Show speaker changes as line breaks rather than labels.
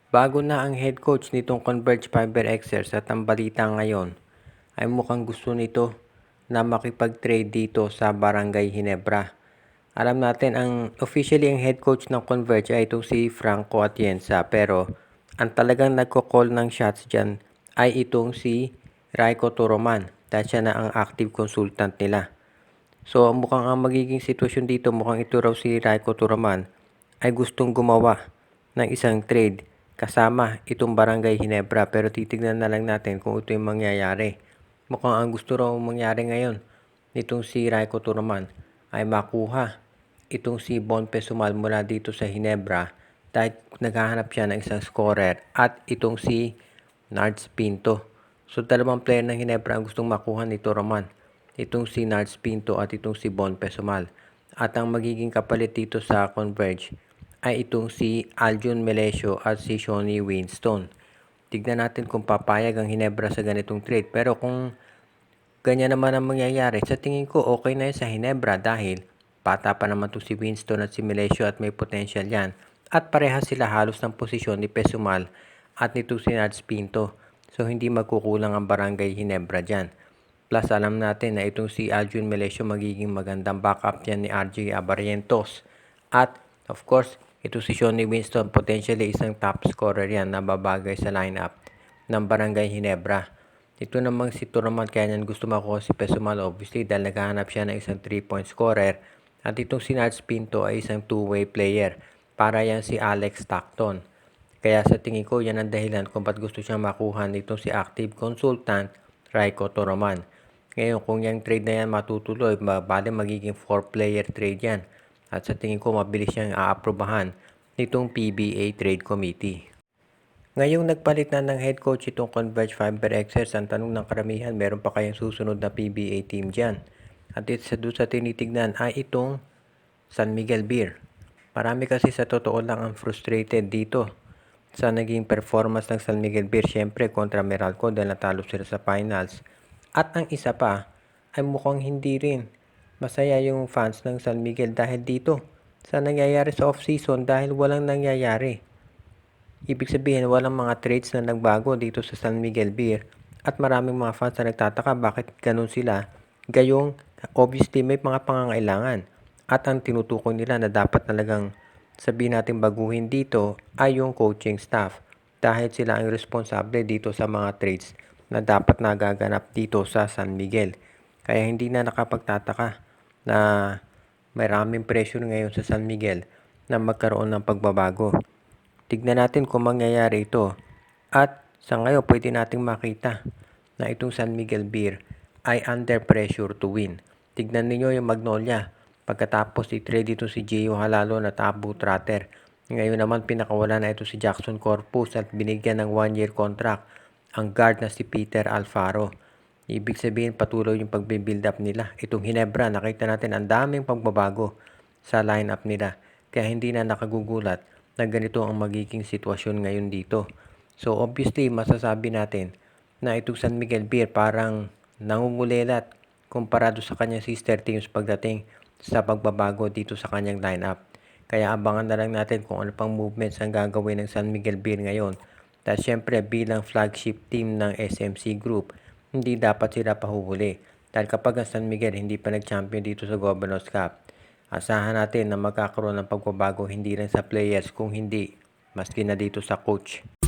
Bago na ang head coach nitong Converge Fiber Xers at ang balita ngayon ay mukhang gusto nito na makipag-trade dito sa Barangay Ginebra. Alam natin officially ang head coach ng Converge ay itong si Franco Atienza, pero ang talagang nagko-call ng shots dyan ay itong si Raiko Toroman dahil siya na ang active consultant nila. So mukhang ang magiging sitwasyon dito, mukhang ito raw si Raiko Toroman ay gustong gumawa ng isang trade kasama itong Barangay Ginebra, pero titignan na lang natin kung ito yung mangyayari. Mukhang ang gusto raw mangyari ngayon nitong si Raiko Toroman ay makuha itong si Bon Pesumal mula dito sa Ginebra dahil naghahanap siya ng isang scorer at itong si Nards Pinto. So dalawang player ng Ginebra ang gustong makuha ni Toroman, itong si Nards Pinto at itong si Bon Pesumal. At ang magiging kapalit dito sa Converge ay itong si Aljun Melesio at si Shawnee Winston. Tignan natin kung papayag ang Ginebra sa ganitong trade. Pero kung ganyan naman ang mangyayari, sa tingin ko okay na yun sa Ginebra dahil bata pa naman to si Winston at si Melesio at may potential yan. At parehas sila halos ng posisyon ni Pesumal at nito si Nards Pinto. So hindi magkukulang ang Barangay Ginebra dyan. Plus alam natin na itong si Aljun Melesio magiging magandang backup yan ni RJ Abarrientos. At of course, ito si Shawnee Winston, potentially isang top scorer yan na babagay sa lineup ng Barangay Ginebra. Ito namang si Toroman, kaya niyan gusto makuha si Pesumal obviously dahil naghahanap siya ng isang 3-point scorer. At itong si Nards Pinto ay isang 2-way player. Para yan si Alex Stockton. Kaya sa tingin ko yan ang dahilan kung ba't gusto siyang makuha nitong si active consultant Raiko Toroman. Ngayon kung yung trade na yan matutuloy, bali magiging 4-player trade yan. At sa tingin ko mabilis siyang aaprobahan nitong PBA Trade Committee. Ngayong nagpalit na ng head coach itong Converge Fiber Xers, ang tanong ng karamihan, meron pa kayang susunod na PBA team dyan? At ito sa tinitignan ay itong San Miguel Beer. Marami kasi sa totoo lang ang frustrated dito sa naging performance ng San Miguel Beer. Siyempre kontra Meralco dahil natalo sila sa finals. At ang isa pa ay mukhang hindi rin masaya yung fans ng San Miguel dahil dito sa nangyayari sa off-season dahil walang nangyayari. Ibig sabihin walang mga trades na nagbago dito sa San Miguel Beer at maraming mga fans na nagtataka bakit ganun sila. Gayong obviously may mga pangangailangan at ang tinutukoy nila na dapat talagang sabihin natin baguhin dito ay yung coaching staff dahil sila ang responsable dito sa mga trades na dapat nagaganap dito sa San Miguel. Kaya hindi na nakapagtataka na maraming pressure ngayon sa San Miguel na magkaroon ng pagbabago. Tignan natin kung mangyayari ito. At sa ngayon pwede nating makita na itong San Miguel Beer ay under pressure to win. Tignan niyo yung Magnolia. Pagkatapos i-trade ito si Gio Halalo at Abu Tratter. Ngayon naman pinakawala na ito si Jackson Corpus at binigyan ng 1-year contract ang guard na si Peter Alfaro. Ibig sabihin patuloy yung pagbe-build up nila. Itong Ginebra, nakita natin ang daming pagbabago sa lineup nila. Kaya hindi na nakagugulat na ganito ang magiging sitwasyon ngayon dito. So obviously masasabi natin na itong San Miguel Beer parang nangungulelat komparado sa kanyang sister teams pagdating sa pagbabago dito sa kanyang lineup. Kaya abangan na lang natin kung ano pang movements ang gagawin ng San Miguel Beer ngayon. Dahil syempre bilang flagship team ng SMC Group, hindi dapat sila pahuhuli. Dahil kapag ang San Miguel hindi pa nag-champion dito sa Governors Cup, asahan natin na magkakaroon ng pagbabago hindi rin sa players kung hindi maski na dito sa coach.